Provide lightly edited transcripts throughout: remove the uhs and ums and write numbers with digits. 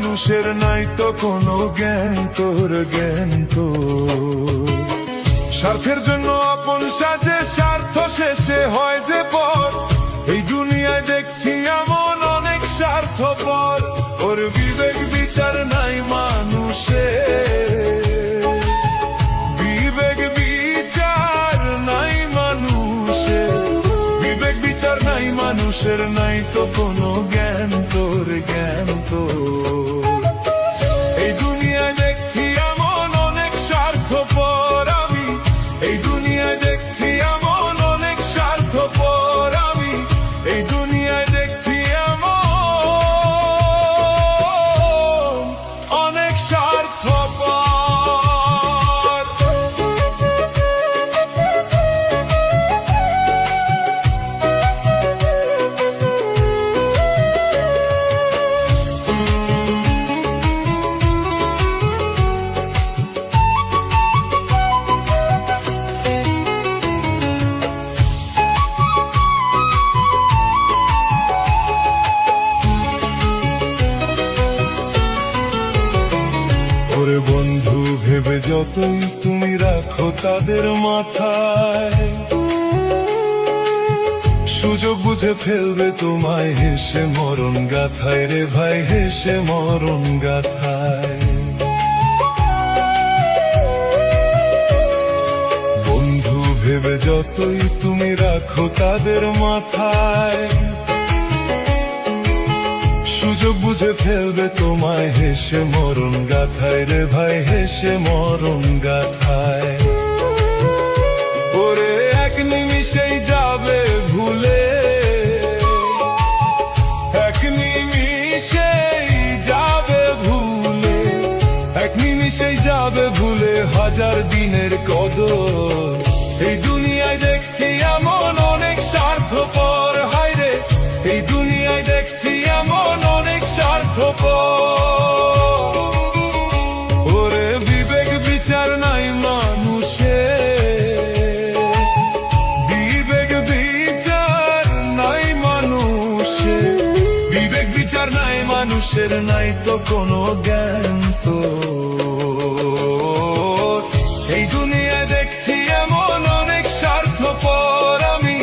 মানুষের নাই তো কোনো জ্ঞান তোর, জ্ঞান তোর। স্বার্থের জন্য আপন সাজে, স্বার্থ শেষে হয় যে পর। এই দুনিয়ায় দেখছি এমন অনেক স্বার্থপর, ওর বিবেক বিচার নাই মানুষের, বিবেক বিচার নাই মানুষের, বিবেক বিচার নাই মানুষের, নাই তো কোনো জ্ঞান তোর, জ্ঞান তোর। এই দুনিয়ায় দেখছি এমন অনেক স্বার্থপর আমি, এই দুনিয়ায় দেখছি এমন অনেক স্বার্থপর আমি, এই দুনিয়ায় দেখছি এমন অনেক স্বার্থপর। ওরে বন্ধু ভেবে যতই তুমি রাখো তাদের মাথায়, সুযোগ বুঝে ফেলবে তোমায় হেসে মরণ গাথায় রে ভাই, হেসে মরণ গাথায়। বন্ধু ভেবে যতই তুমি রাখো তাদের মাথায়, সুযোগ বুঝে ফেলবে তোমায় হেসে মরণ গাথায় রে ভাই, হেসে মরণ গাথায়। ওরে এক নিমিষেই যাবে ভুলে, এক নিমিষেই যাবে ভুলে, এক নিমিষেই যাবে ভুলে হাজার দিনের কদর। এই দুনিয়ায় দেখছি এমন অনেক স্বার্থপর, হায় রে এই দুনিয়ায় দেখছি এমন অনেক স্বার্থপর। ওরে বিবেক বিচার নাই মানুষের, বিবেক বিচার নাই মানুষের, বিবেক বিচার নাই মানুষের, নাই তো কোনো জ্ঞান তোর। এই দুনিয়ায় দেখছি এমন অনেক স্বার্থপর আমি,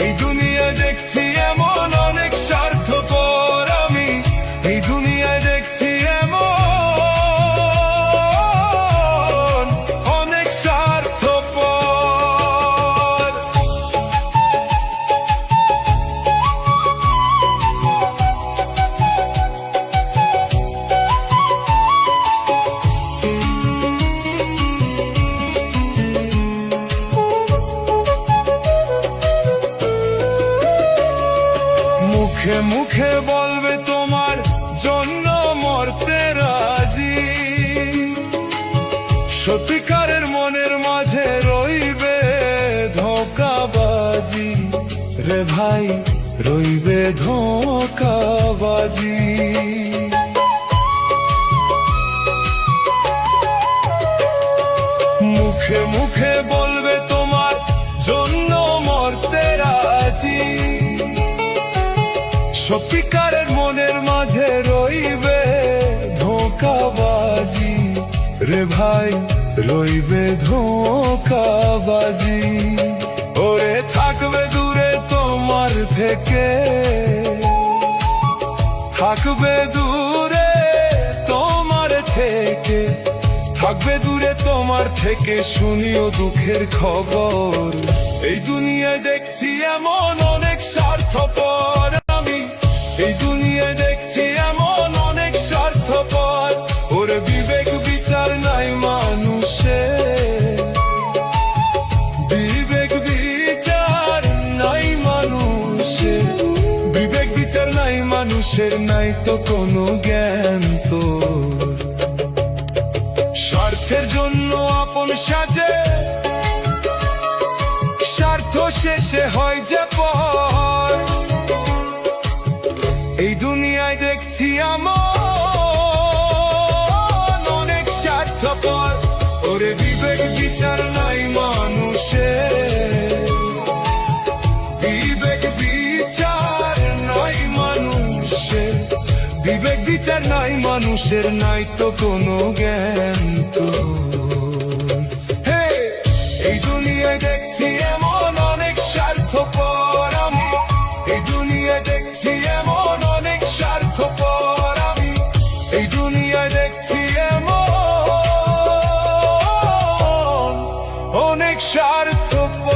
এই দুনিয়ায় দেখছি এমন অনেক স্বার্থপর আমি, এই দুনিয়ায় দেখছি এমন অনেক স্বার্থপর। মুখে মুখে বলবে তোমার জন্য মরতে রাজি, সত্যিকারের মনের মাঝে রইবে ধোঁকাবাজি রে ভাই, রইবে ধোঁকাবাজি। মুখে মুখে বলবে তোমার জন্য মরতে রাজি, সত্যিকারের মনের মাঝে রইবে ধোঁকাবাজি রে ভাই, রইবে ধোঁকাবাজি। ওরে থাকবে দূরে তোমার থেকে, থাকবে দূরে তোমার থেকে, থাকবে দূরে তোমার থেকে, শুনিও দুঃখের খবর। এই দুনিয়ায় দেখছি এমন অনেক স্বার্থপর আমি, এই দুনিয়ায় দেখছি এমন অনেক স্বার্থপর। ওরে বিবেক বিচার নাই মানুষের, বিবেক বিচার নাই মানুষের, বিবেক বিচার নাই মানুষের, নাই তো কোনো জ্ঞান তোর। স্বার্থের জন্য আপন সাজে, স্বার্থ শেষে হয় যে পর। এই দুনিয়ায় দেখছি এমন অনেক স্বার্থপর, ওরে বিবেক বিচার নাই মানুষের, বিবেক বিচার নাই মানুষের, বিবেক বিচার নাই মানুষের। কাজের নাই তো কোনো জ্ঞান তো। এই দুনিয়ায় দেখছি এমন অনেক স্বার্থপর আমি, এই দুনিয়ায় দেখছি এমন অনেক স্বার্থপর আমি, এই দুনিয়ায় দেখছি এমন অনেক স্বার্থপর।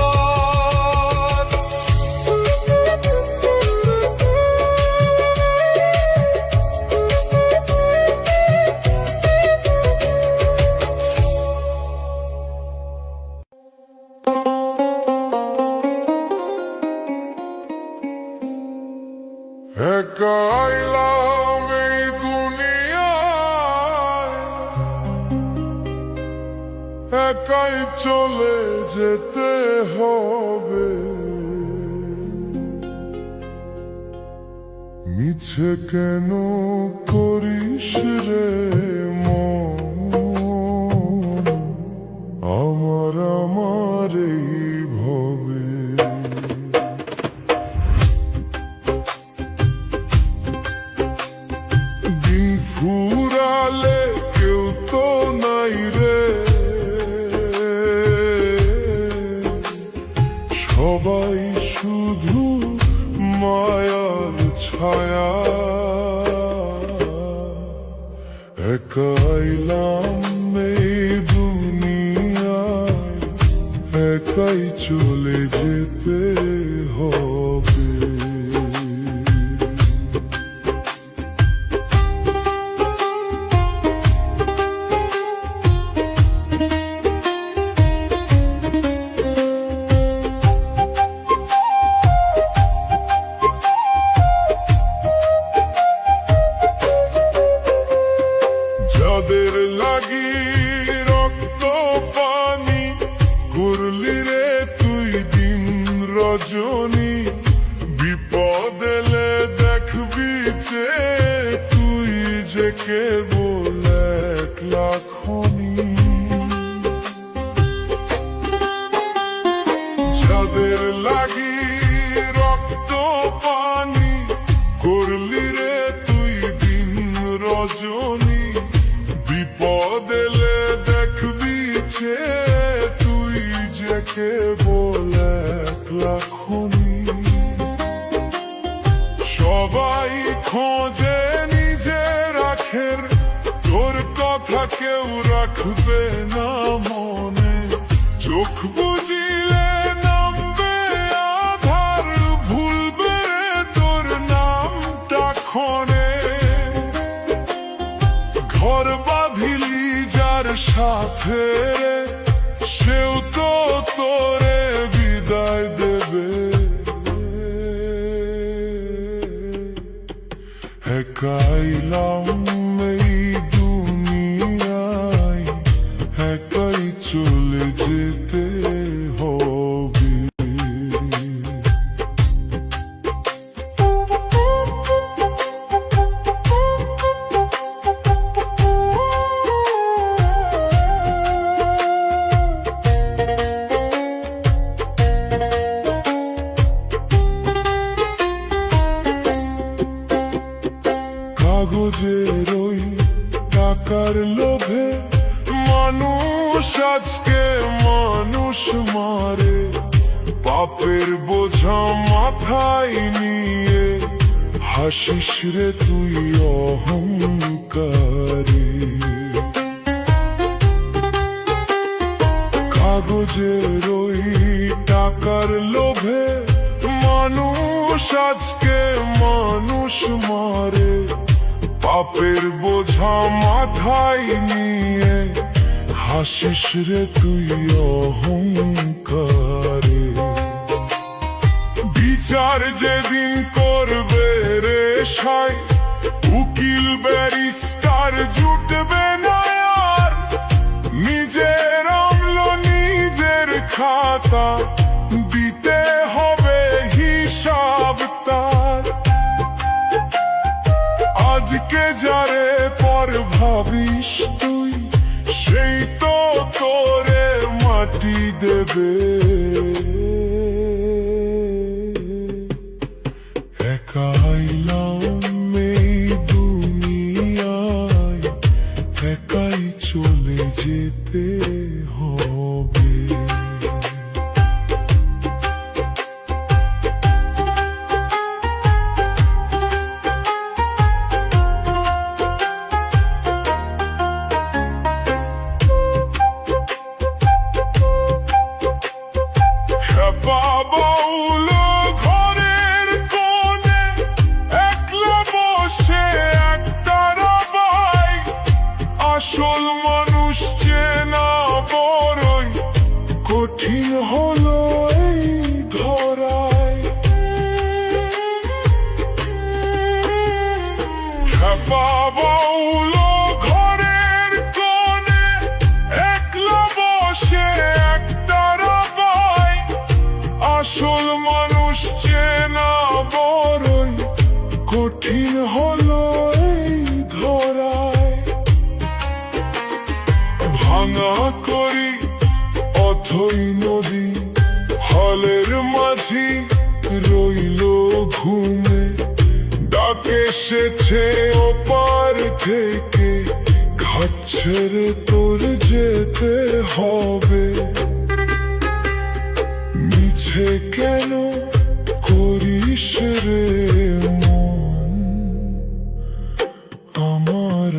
একা আইলাম এই দুনিয়ায়, একাই চলে যেতে হবে। মিছে কেন করিস রে মন, আমার এই ভবে। দিন ফুরালে কেউ তো নাই রে, সবাই শুধু মায়ার ছায়া। একা আইলাম এই দুনিয়ায়, একাই চলে যেতে হবে। যাদের লাগি রক্ত পানি করলি রে তুই দিন রজনী, বিপদ এলে দেখবি যে তুই যে কেবল একলা খনি। যাদের লাগি রক্ত পানি করলি রে তুই দিন রজনী, বিপদ এলে দেখবি যে তুই যে কেবল একলা খনি। সবাই খোঁজে নিজের আখের, তোর কথা কেউ রাখবে না মনে। চোখ বুঝিলে নামবে আধার, ভুলবে তোর নামটা ক্ষণে। ঘর বাঁধিলি যার সাথে রে, সেও তো তোরে বিদায় দেবে। একা আইলাম এই দুনিয়ায়, একাই চলে যেতে হবে। কাগজের ওই টাকার লোভে মানুষ আজকে মানুষ মারে। পাপের বোঝা মাথায় নিয়ে হাসিস রে তুই অহংকারে। কাগজের ওই টাকার লোভে মানুষ আজকে মানুষ মারে। পাপের বোঝা মাথায় নিয়ে হাসিস রে তুই অহংকারে। বিচার যেদিন করবে রে সাই, উকিল ব্যারিস্টার জুটবে না আর। নিজের আমল নিজের খাতা, দিতে হবে হিসাব তার। আজকে যারে পর ভাবিস তুই, সেই তো তোরে মাটি দেবে। একা আইলাম এই দুনিয়ায়, বাউল ঘরের কোণে একলা বসে একতারাবাই, আসল মানুষ চেনা বড়ই কঠিন হলো এই ধরায়। বাউল ঘরের কোণে একলা বসে একতারাবাই, আসল মানুষ চেনা বড়ই কঠিন হলো এই ধরায়। ভাঙা করি অথই নদী হলের মাঝি রইল ঘুমে, ডাক এসেছে ওপার থেকে, ঘাট ছেড়ে তোর যেতে হবে। মিছে কেন করিস রে মন, আমার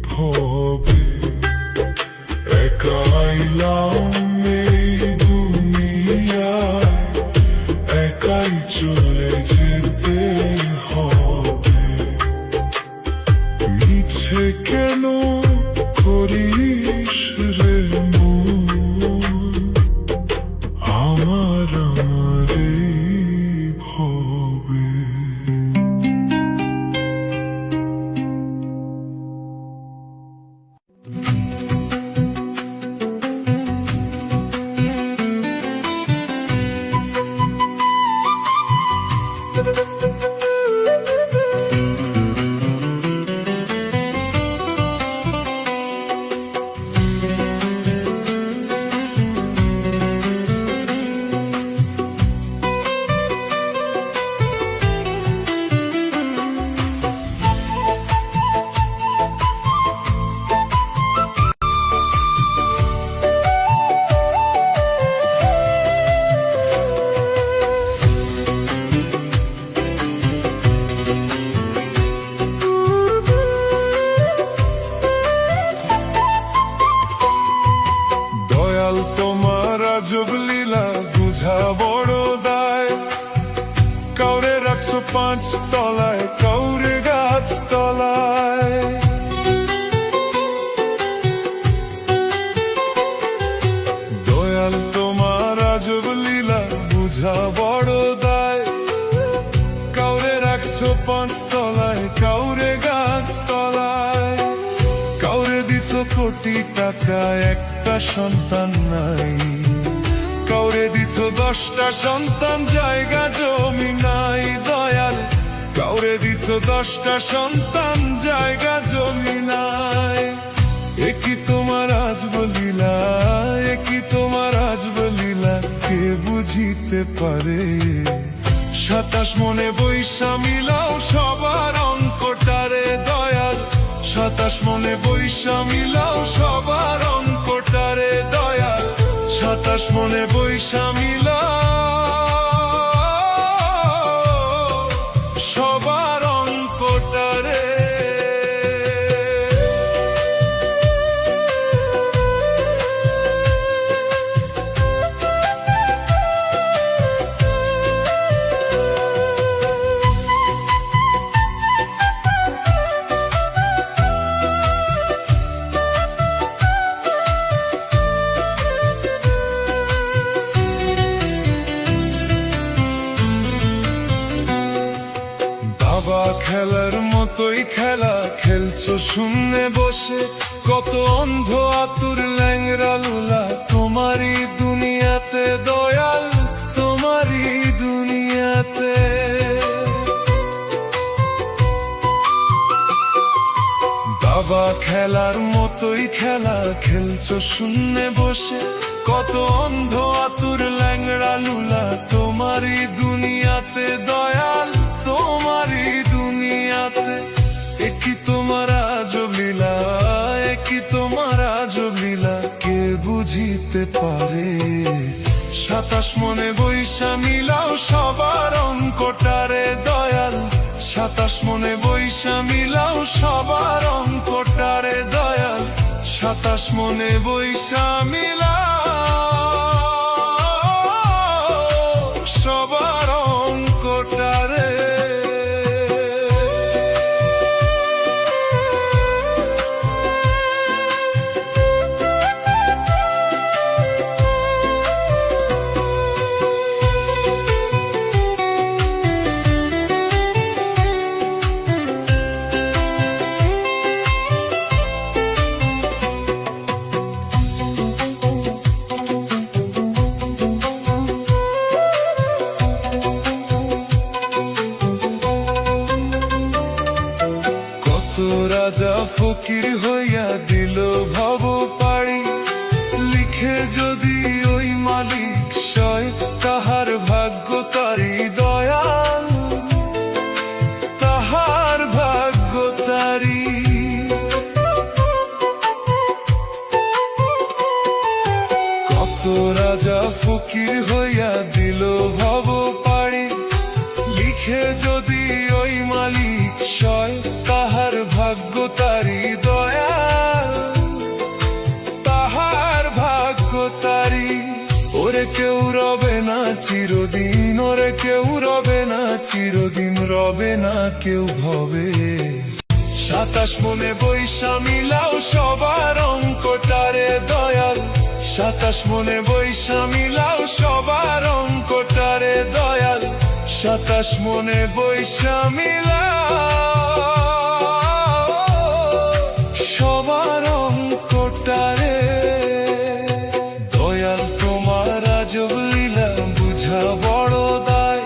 ভবে একাইলাম এই দুনিয়ায়, একাই চলে যেতে হবে। মিছে কেন করিস রে মন, আমার ভবে। তোমার আজব লীলা বুঝা বড় দায়, কাউরে রাখছো 5 তলায়, কাউরে গাছ তলায়। দয়াল তোমার আজব লীলা বুঝা বড় দায়, কাউরে রাখছো 5 তলায়, কাউরে গাছ তলায়। কাউরে দিছো কোটি টাকা, একটা সন্তান নাই। কাউরে দিছো 10টা সন্তান, জায়গা জমি নাই। দয়াল কাউরে দিছো 10টা সন্তান, জায়গা জমি নাই। একই তোমার আজব লীলা, একই তোমার আজব লীলা, কে বুঝিতে পারে? 27 মনে বৈশা মিলাও সবার অঙ্কটারে। দয়াল 27 মনে বৈশা মিলাও সবার অঙ্কটারে। দয়াল 27 মনে বৈশা মিলাও সবার অঙ্কটারে। খেলার মতোই খেলা খেলছো শূন্যে বসে, কত অন্ধ আতুর ল্যাংরা লুলা তোমারই দুনিয়াতে। দয়াল তোমারই দুনিয়াতে। বাবা খেলার মতোই খেলা খেলছো শূন্যে বসে, কত অন্ধ আতুর ল্যাংরা লুলা তোমারই দুনিয়াতে। দয়াল তোমারই দুনিয়াতে। একই তোমার আজব লীলা, একই তোমার আজব লীলা, কে বুঝিতে পারে? 27 মনে বৈশা মিলাও সবার অঙ্কটারে। দয়াল 27 মনে বৈশা মিলাও সবার অঙ্কটারে। দয়াল 27 মনে বৈশা মিলাও রাজা ফকির হইয়া দিল ভব পাড়ি, লিখে যদি ওই মালিক সয়, তাহার ভাগ্য তারি দয়াল, তাহার ভাগ্য তারি। ওরে কেউ রবে না চিরদিন, ওরে কেউ রবে না চিরদিন, রবে না কেউ ভবে। 27 মনে বৈশা মিলাও সবার অঙ্কটারে দয়াল, 27 মনে বৈশা মিলাও সবার অঙ্কটারে দয়াল, 27 মনে বৈশা মিলাও সবার অঙ্কটারে দয়াল। তোমার আজব লীলা বুঝা বড় দায়,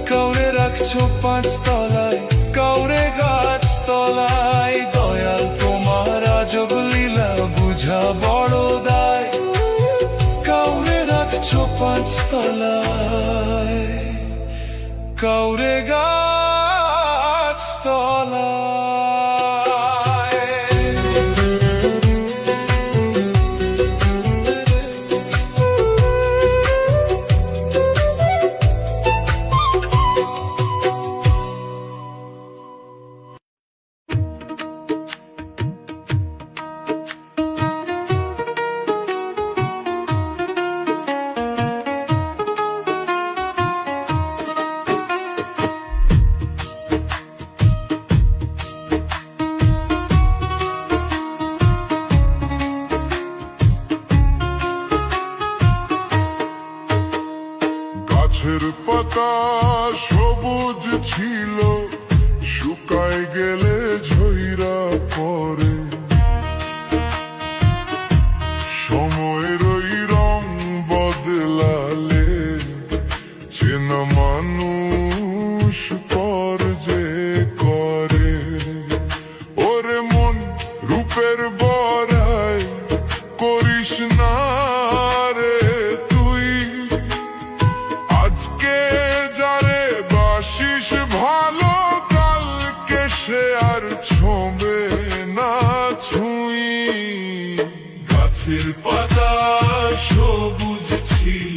কাউরে রাখছো 5 তলায়, কাউরে গাছ তলায়, দয়াল তোমার আজব লীলা বুঝা বড় দায়, কাউরে রাখছো 5 তলায়, কাউরে গাছ তলায়। গাছের পাতা সবুজ ছিল, শুকায় গেলে ঝইরা পড়ে, সময়ের ওই রং বদলালে চেনা মানুষ পর যে করে। ওরে মন রূপের বড়াই করিস না রে তুই, আজকে যারে বাসিস ভালো, কালকে সে আর ছোঁবে না ছুঁই। গাছের পাতা সবুজ ছিল,